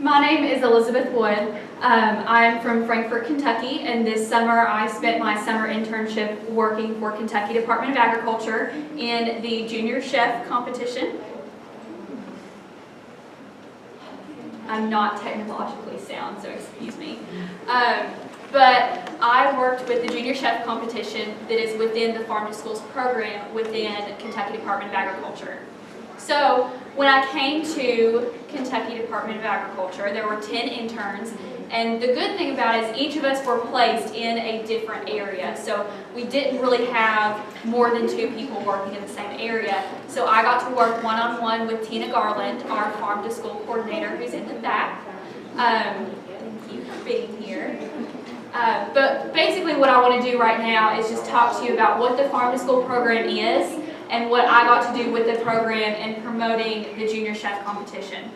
My name is Elizabeth Wood. I'm from Frankfort, Kentucky, and this summer I spent my summer internship working for Kentucky Department of Agriculture in the junior chef competition. I'm not technologically sound, so excuse me. But I worked with the junior chef competition that is within the Farm to Schools program within Kentucky Department of Agriculture. So when I came to Kentucky Department of Agriculture, there were 10 interns, and the good thing about it is each of us were placed in a different area. So we didn't really have more than 2 people working in the same area. So I got to work one-on-one with Tina Garland, our Farm to School coordinator, who's in the back. Thank you for being here. But basically what I want to do right now is just talk to you about what the Farm to School program is and what I got to do with the program in promoting the junior chef competition.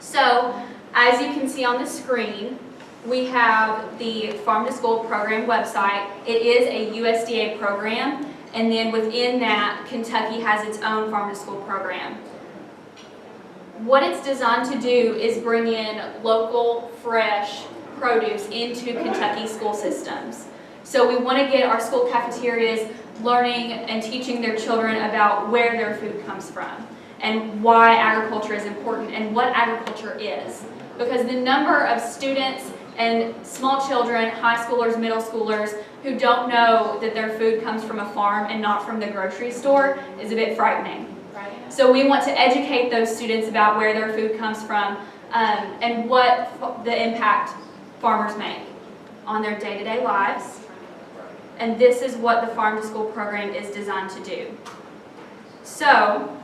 So, as you can see on the screen, we have the Farm to School program website. It is a USDA program, and then within that, Kentucky has its own Farm to School program. What it's designed to do is bring in local, fresh produce into Kentucky school systems. So we want to get our school cafeterias learning and teaching their children about where their food comes from and why agriculture is important and what agriculture is. Because the number of students and small children, high schoolers, middle schoolers, who don't know that their food comes from a farm and not from the grocery store is a bit frightening. So we want to educate those students about where their food comes from and what the impact farmers make on their day-to-day lives. And this is what the Farm to School program is designed to do. So,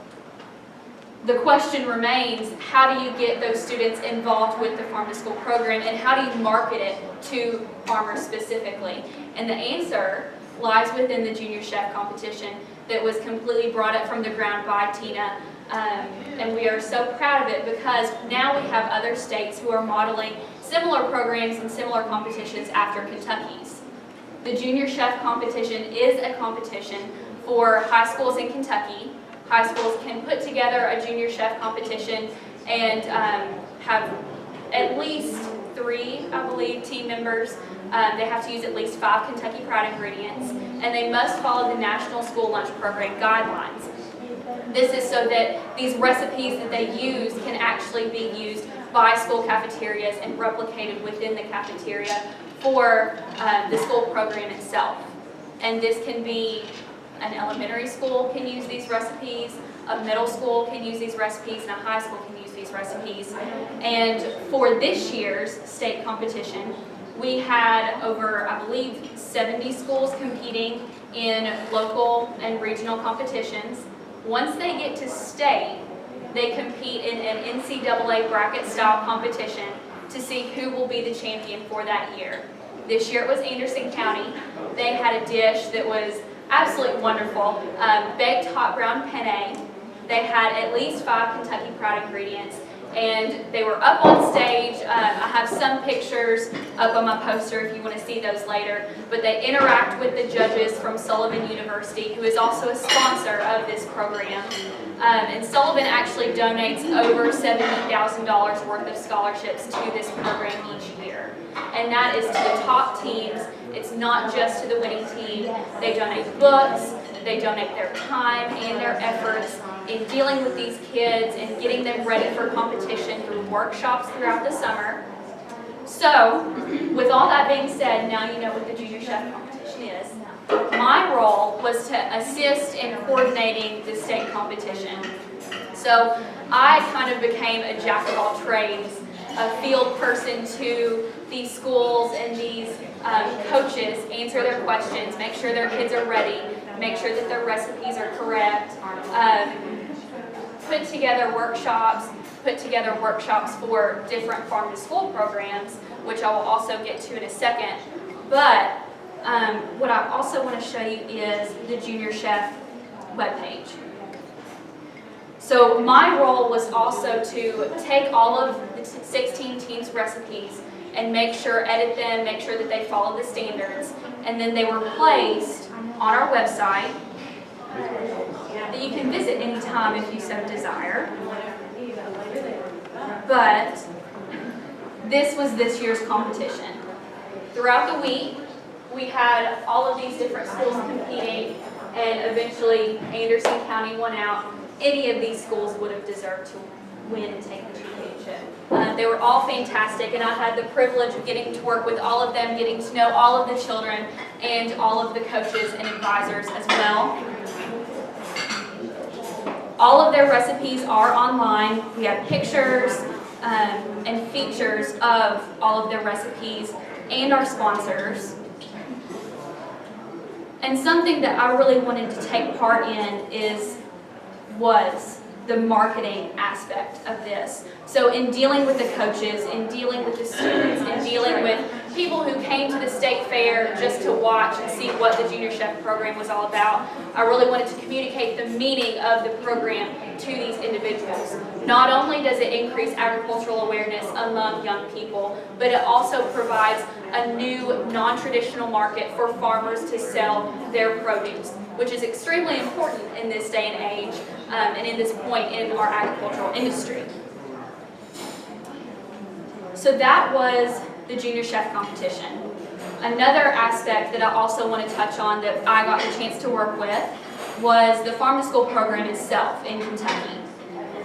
the question remains, how do you get those students involved with the Farm to School program and how do you market it to farmers specifically? And the answer lies within the junior chef competition that was completely brought up from the ground by Tina. And we are so proud of it because now we have other states who are modeling similar programs and similar competitions after Kentucky's. The Junior Chef competition is a competition for high schools in Kentucky. High schools can put together a Junior Chef competition and have at least 3, I believe, team members. They have to use at least 5 Kentucky Proud ingredients, and they must follow the National School Lunch Program guidelines. This is so that these recipes that they use can actually be used by school cafeterias and replicated within the cafeteria for the school program itself. And this can be an elementary school can use these recipes, a middle school can use these recipes, and a high school can use these recipes. And for this year's state competition, we had over, I believe, 70 schools competing in local and regional competitions. Once they get to state, they compete in an NCAA bracket-style competition to see who will be the champion for that year. This year it was Anderson County. They had a dish that was absolutely wonderful, baked hot brown penne. They had at least 5 Kentucky Proud ingredients, and they were up on stage. I have some pictures up on my poster if you want to see those later, but they interact with the judges from Sullivan University, who is also a sponsor of this program. And Sullivan actually donates over $70,000 worth of scholarships to this program each year. And that is to the top teams. It's not just to the winning team. They donate books, they donate their time and their efforts in dealing with these kids and getting them ready for competition through workshops throughout the summer. So, with all that being said, now you know what the Junior Chef competition is. My role was to assist in coordinating the state competition. So I kind of became a jack of all trades, a field person to these schools and these coaches, answer their questions, make sure their kids are ready, make sure that their recipes are correct, put together workshops for different farm to school programs, which I will also get to in a second. But what I also want to show you is the Junior Chef webpage. So my role was also to take all of the 16 teams' recipes and edit them, make sure that they follow the standards, and then they were placed on our website that you can visit anytime if you so desire. But this was this year's competition. Throughout the week, we had all of these different schools competing, and eventually Anderson County won out. Any of these schools would have deserved to win and take the championship. They were all fantastic, and I had the privilege of getting to work with all of them, getting to know all of the children and all of the coaches and advisors as well. All of their recipes are online. We have pictures and features of all of their recipes and our sponsors. And something that I really wanted to take part in was the marketing aspect of this. So in dealing with the coaches, in dealing with the students, in dealing with people who came to the state fair just to watch and see what the Junior Chef program was all about, I really wanted to communicate the meaning of the program to these individuals. Not only does it increase agricultural awareness among young people, but it also provides a new non-traditional market for farmers to sell their produce, which is extremely important in this day and age and in this point in our agricultural industry. So that was the Junior Chef competition. Another aspect that I also want to touch on that I got the chance to work with was the Farm to School program itself in Kentucky.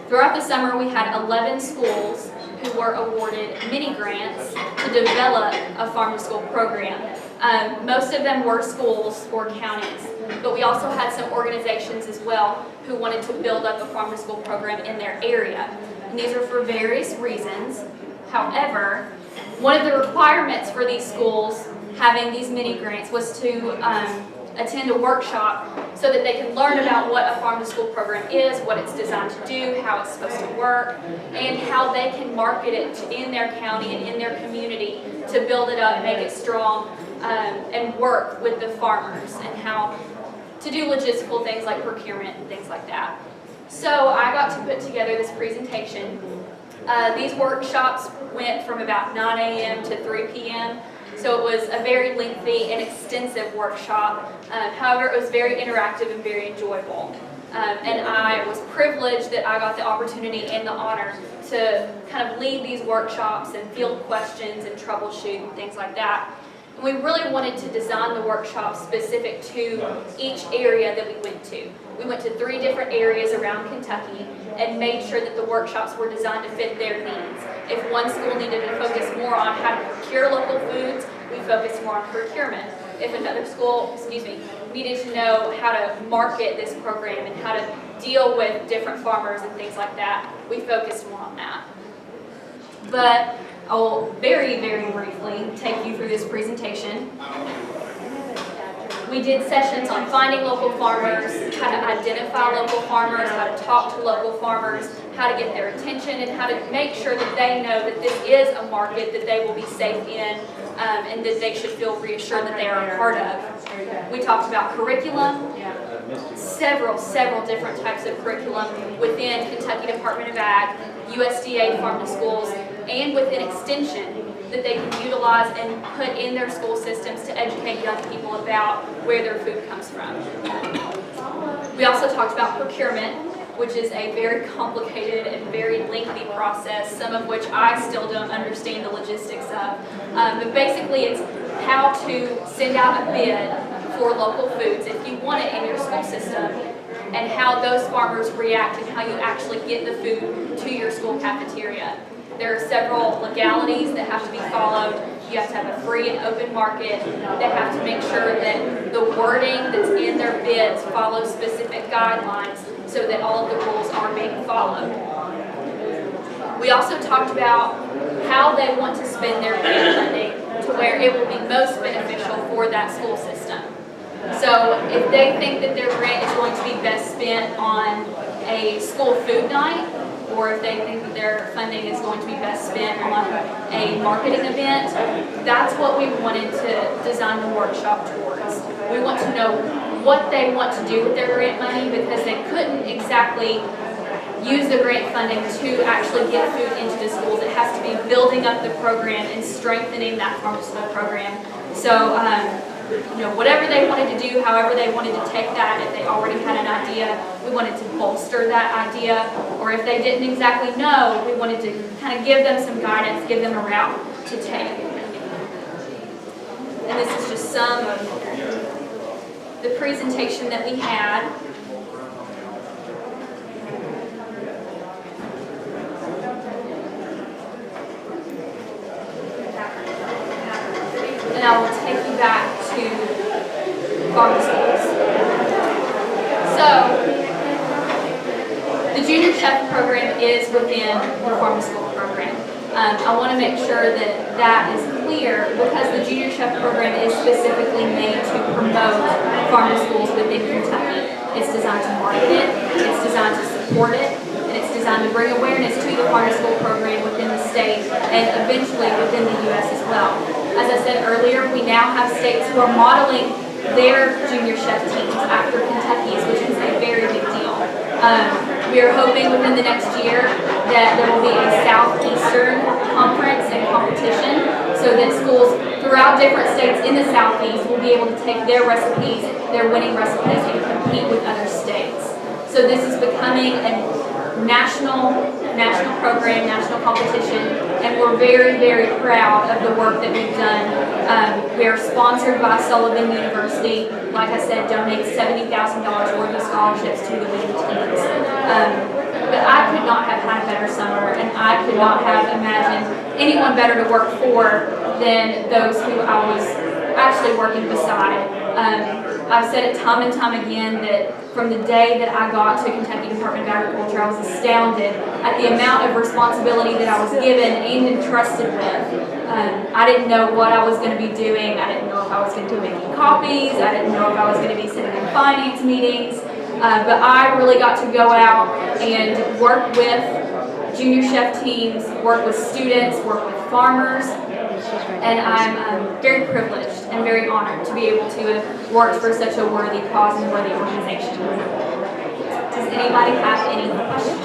Throughout the summer, we had 11 schools who were awarded mini grants to develop a Farm to School program. Most of them were schools or counties, but we also had some organizations as well who wanted to build up a Farm to School program in their area. And these are for various reasons. However, one of the requirements for these schools having these mini grants was to attend a workshop so that they can learn about what a Farm to School program is, what it's designed to do, how it's supposed to work, and how they can market it in their county and in their community to build it up, make it strong, and work with the farmers and how to do logistical things like procurement and things like that. So I got to put together this presentation. These workshops went from about 9 a.m. to 3 p.m. So it was a very lengthy and extensive workshop. However, it was very interactive and very enjoyable. And I was privileged that I got the opportunity and the honor to kind of lead these workshops and field questions and troubleshoot and things like that. And we really wanted to design the workshop specific to each area that we went to. We went to 3 different areas around Kentucky and made sure that the workshops were designed to fit their needs. If one school needed to focus more on how to procure local foods, we focused more on procurement. If another school, needed to know how to market this program and how to deal with different farmers and things like that, we focused more on that. But I will very, very briefly take you through this presentation. We did sessions on finding local farmers, how to identify local farmers, how to talk to local farmers, how to get their attention, and how to make sure that they know that this is a market that they will be safe in and that they should feel reassured that they are a part of. We talked about curriculum, several different types of curriculum within Kentucky Department of Ag, USDA Farm to Schools, and within Extension that they can utilize and put in their school systems to educate young people about where their food comes from. We also talked about procurement, which is a very complicated and very lengthy process, some of which I still don't understand the logistics of. But basically it's how to send out a bid for local foods if you want it in your school system, and how those farmers react and how you actually get the food to your school cafeteria. There are several legalities that have to be followed. You have to have a free and open market. They have to make sure that the wording that's in their bids follows specific guidelines so that all of the rules are being followed. We also talked about how they want to spend their grant funding to where it will be most beneficial for that school system. So if they think that their grant is going to be best spent on a school food night, or if they think that their funding is going to be best spent on a marketing event, that's what we wanted to design the workshop towards. We want to know what they want to do with their grant money, because they couldn't exactly use the grant funding to actually get food into the schools. It has to be building up the program and strengthening that farm to school program. So whatever they wanted to do, however they wanted to take that, if they already had an idea, we wanted to bolster that idea, or if they didn't exactly know, we wanted to kind of give them some guidance, give them a route to take. And this is just some of the presentation that we had. And I will take you back to farm schools. So, the Junior Chef program is within the farm school program. I want to make sure that that is clear because the Junior Chef program is specifically made to promote farm schools within Kentucky. It's designed to market it, it's designed to support it, and it's designed to bring awareness to the farm school program within the state and eventually within the U.S. as well. As I said earlier, we now have states who are modeling their junior chef teams after Kentucky's, which is a very big deal. We are hoping within the next year that there will be a Southeastern conference and competition so that schools throughout different states in the Southeast will be able to take their recipes, their winning recipes, and compete with other states. So this is becoming a national program, national competition, and we're very, very proud of the work that we've done. We are sponsored by Sullivan University. Like I said, donates $70,000 worth of scholarships to the winning teams. But I could not have had a better summer, and I could not have imagined anyone better to work for than those who I was actually working beside. I've said it time and time again that from the day that I got to Kentucky Department of Agriculture, I was astounded at the amount of responsibility that I was given and entrusted with. I didn't know what I was going to be doing. I didn't know if I was going to be making copies. I didn't know if I was going to be sitting in finance meetings. But I really got to go out and work with junior chef teams, work with students, work with farmers. And I'm very privileged and very honored to be able to have worked for such a worthy cause and worthy organization. Does anybody have any questions?